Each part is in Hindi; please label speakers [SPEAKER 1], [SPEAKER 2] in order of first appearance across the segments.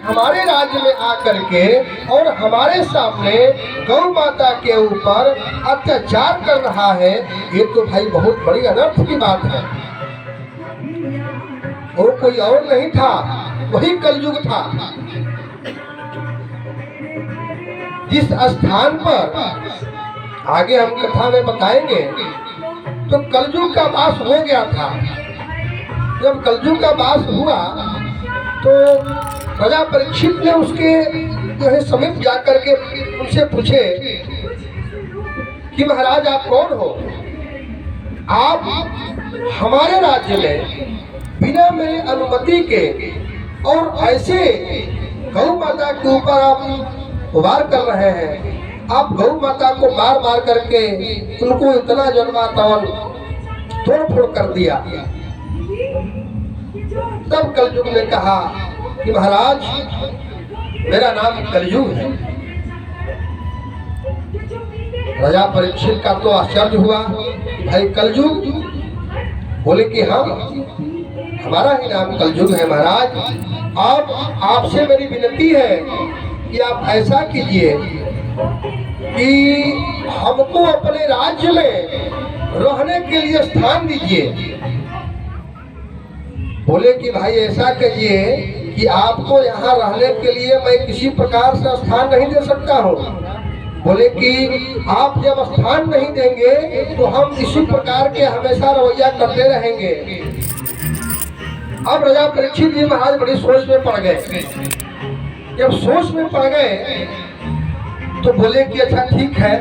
[SPEAKER 1] हमारे राज्य में आकर के और हमारे सामने गौ माता के ऊपर अत्याचार कर रहा है, ये तो भाई बहुत बड़ी अनर्थ की बात है। वो कोई और नहीं था, वही कलयुग था। जिस स्थान पर आगे हम कथा में बताएंगे, तो कलयुग का वास हो गया था। जब कलयुग का वास हुआ तो राजा परीक्षित ने उसके जो है समीप जाकर के उनसे पूछे कि महाराज आप कौन हो? आप हमारे राज्य में बिना मेरी अनुमति के और ऐसे गौ माता के ऊपर आप वार कर रहे हैं। आप गौ माता को मार मार करके उनको इतना जन्मातवन तोड़ फोड़ कर दिया। तब कलयुग ने कहा कि महाराज मेरा नाम कलयुग है। राजा परीक्षित का तो आश्चर्य हुआ, भाई कलयुग? बोले कि हाँ, हमारा ही नाम कलयुग है महाराज। अब आपसे मेरी विनती है कि आप ऐसा कीजिए कि हमको अपने राज्य में रहने के लिए स्थान दीजिए। बोले कि भाई ऐसा कहिए कि आपको यहाँ रहने के लिए मैं किसी प्रकार से स्थान नहीं दे सकता हूँ। बोले कि आप जब स्थान नहीं देंगे तो हम इसी प्रकार के हमेशा रवैया करते रहेंगे। अब राजा परीक्षित जी महाराज बड़ी सोच में पड़ गए। जब सोच में पड़ गए तो बोले कि अच्छा ठीक है।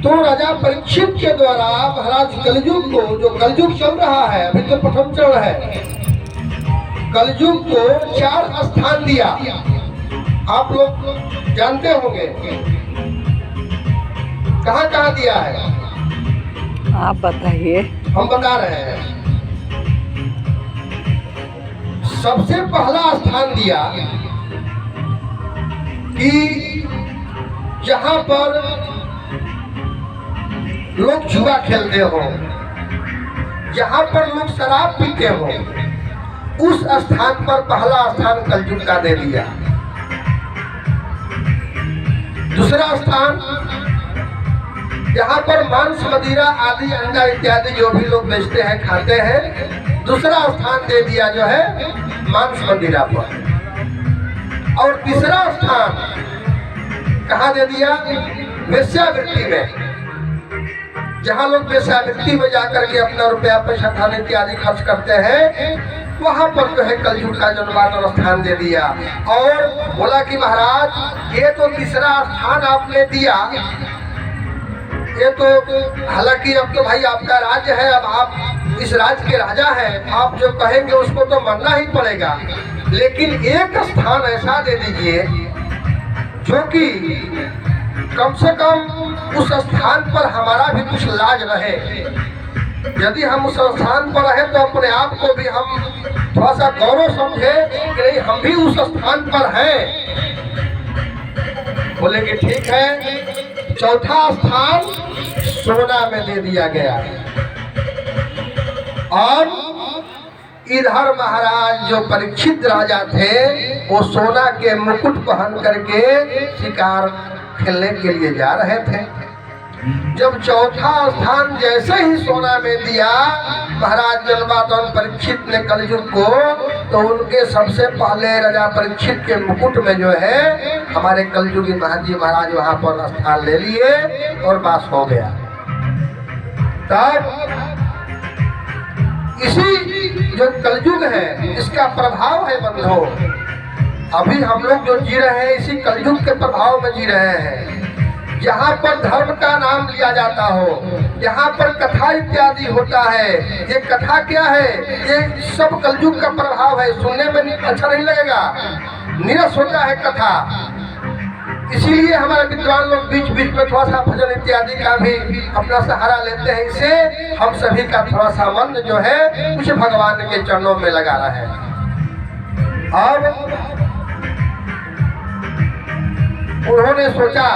[SPEAKER 1] तो राजा परीक्षित के द्वारा महाराज कलयुग को, जो कलयुग चल रहा है, अभी तो प्रथम चरण है, कलयुग को 4 स्थान दिया। आप लोग जानते होंगे कहाँ कहाँ दिया है?
[SPEAKER 2] आप बताइए।
[SPEAKER 1] हम बता रहे हैं। सबसे पहला स्थान दिया कि जहां पर लोग जुआ खेलते हो, जहां पर लोग शराब पीते हो, उस स्थान पर पहला स्थान कलयुग का दे दिया। दूसरा स्थान जहां पर मांस मदिरा आदि अंडा इत्यादि जो भी लोग बेचते हैं खाते हैं, दूसरा स्थान दे दिया जो है मांस मदिरा पर। और तीसरा स्थान कहाँ दे दिया? वेश्यावृत्ति में। जहाँ लोग वेश्यावृत्ति में जाकर के अपना रुपया पैसा खाने इत्यादि खर्च करते हैं, वहां पर जो है कलयुग का जन्मांतर स्थान दे दिया। और बोला कि महाराज ये तो तीसरा स्थान आपने दिया, ये तो हालांकि अब तो भाई आपका राज्य है, अब आप इस राज्य के राजा हैं, आप जो कहेंगे उसको तो मानना ही पड़ेगा। लेकिन एक स्थान ऐसा दे दीजिए जो कि कम से कम उस स्थान पर हमारा भी कुछ लाज रहे। यदि हम उस स्थान पर रहे तो अपने आप को भी हम थोड़ा सा गौरव समझे कि नहीं, हम भी उस स्थान पर हैं। बोले कि ठीक है। चौथा स्थान सोना में दे दिया गया। और इधर महाराज जो परीक्षित राजा थे, वो सोना के मुकुट पहन करके शिकार खेलने के लिए जा रहे थे। जब चौथा स्थान जैसे ही सोना में दिया महाराज जन्मातवन परीक्षित ने कलयुग को, तो उनके सबसे पहले राजा परीक्षित के मुकुट में जो है हमारे कलयुगी महाराज वहां पर स्थान ले लिए और वास हो गया। तब इसी जो कलयुग है इसका प्रभाव है बंधो, अभी हम लोग जो जी रहे हैं इसी कलयुग के प्रभाव में जी रहे हैं। यहाँ पर धर्म का नाम लिया जाता हो, यहाँ पर कथा इत्यादि होता है, ये कथा क्या है? ये सब कलयुग का प्रभाव है। सुनने में अच्छा नहीं लगेगा, नीरस होता है कथा। इसीलिए हमारे विद्वान लोग बीच बीच में थोड़ा सा भजन इत्यादि का भी अपना सहारा लेते हैं। इससे हम सभी का थोड़ा सा मन जो है कुछ भगवान के चरणों में लगा रहा है। और उन्होंने सोचा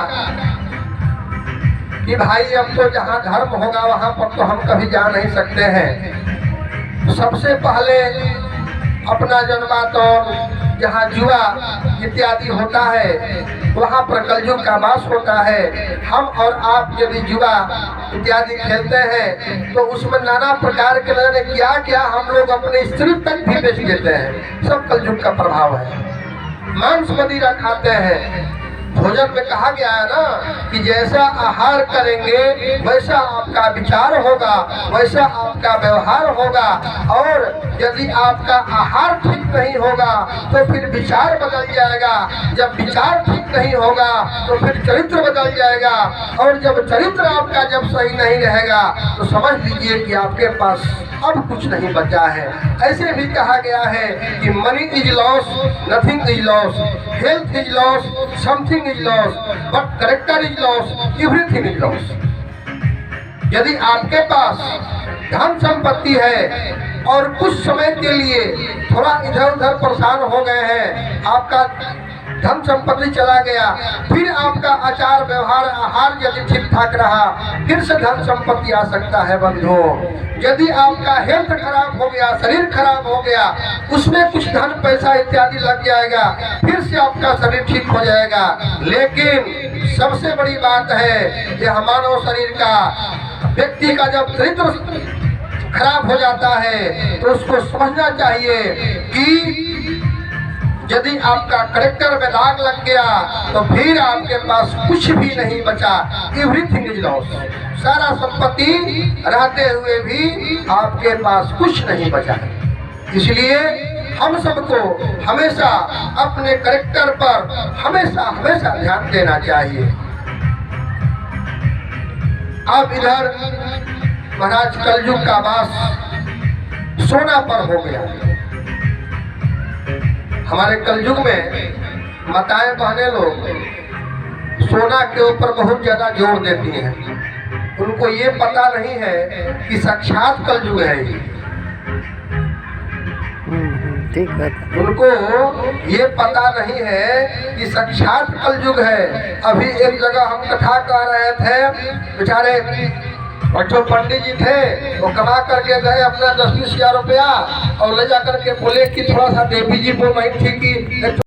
[SPEAKER 1] कि भाई अब तो जहाँ धर्म होगा वहां पर तो हम कभी जा नहीं सकते हैं। सबसे पहले अपना जन्मातवन जहाँ जुआ इत्यादि होता है वहाँ पर कलयुग का वास होता है। हम और आप यदि जुआ इत्यादि खेलते हैं तो उसमें नाना प्रकार के न क्या क्या हम लोग अपने स्त्री तक भी बेच देते हैं। सब कलयुग का प्रभाव है। मांस मदिरा खाते हैं। भोजन में कहा गया है ना कि जैसा आहार करेंगे वैसा आपका विचार होगा, वैसा आपका व्यवहार होगा। और यदि आपका आहार ठीक नहीं होगा तो फिर विचार बदल जाएगा। जब विचार ठीक नहीं होगा तो फिर चरित्र बदल जाएगा। और जब चरित्र आपका जब सही नहीं रहेगा तो समझ लीजिए कि आपके पास अब कुछ नहीं बचा है। ऐसे भी कहा गया है कि money is loss, nothing is loss, health is loss, something is loss, but character is loss, everything is loss. यदि आपके पास धन संपत्ति है और कुछ समय के लिए थोड़ा इधर उधर परेशान हो गए हैं, आपका धन संपत्ति चला गया, फिर आपका आचार व्यवहार आहार यदि ठीक ठाक रहा फिर से धन संपत्ति आ सकता है बंधुओं। यदि आपका हेल्थ खराब हो गया, शरीर खराब हो गया, उसमें कुछ धन पैसा इत्यादि लग जाएगा, फिर से आपका शरीर ठीक हो जाएगा। लेकिन सबसे बड़ी बात है यह मानव शरीर का व्यक्ति का जब चरित्र खराब हो जाता है तो उसको समझना चाहिए कि यदि आपका करेक्टर में दाग लग गया तो फिर आपके पास कुछ भी नहीं बचा। Everything is loss. सारा संपत्ति रहते हुए भी आपके पास कुछ नहीं बचा है। इसलिए हम सबको हमेशा अपने करेक्टर पर हमेशा हमेशा ध्यान देना चाहिए। अब इधर महाराज कलयुग का वास सोना पर हो गया। हमारे कलयुग में माताएं बहने लोग सोना के ऊपर बहुत ज्यादा जोर देती हैं। उनको ये पता नहीं है कि साक्षात कलयुग है ये।
[SPEAKER 2] ठीक है।
[SPEAKER 1] उनको ये पता नहीं है कि साक्षात कलयुग है। अभी एक जगह हम कथा कर रहे थे, बेचारे और जो पंडित जी थे वो कमा करके गए अपना 10-20 हजार रुपया और ले जा करके बोले कि थोड़ा सा देवी जी बोल रही थी कि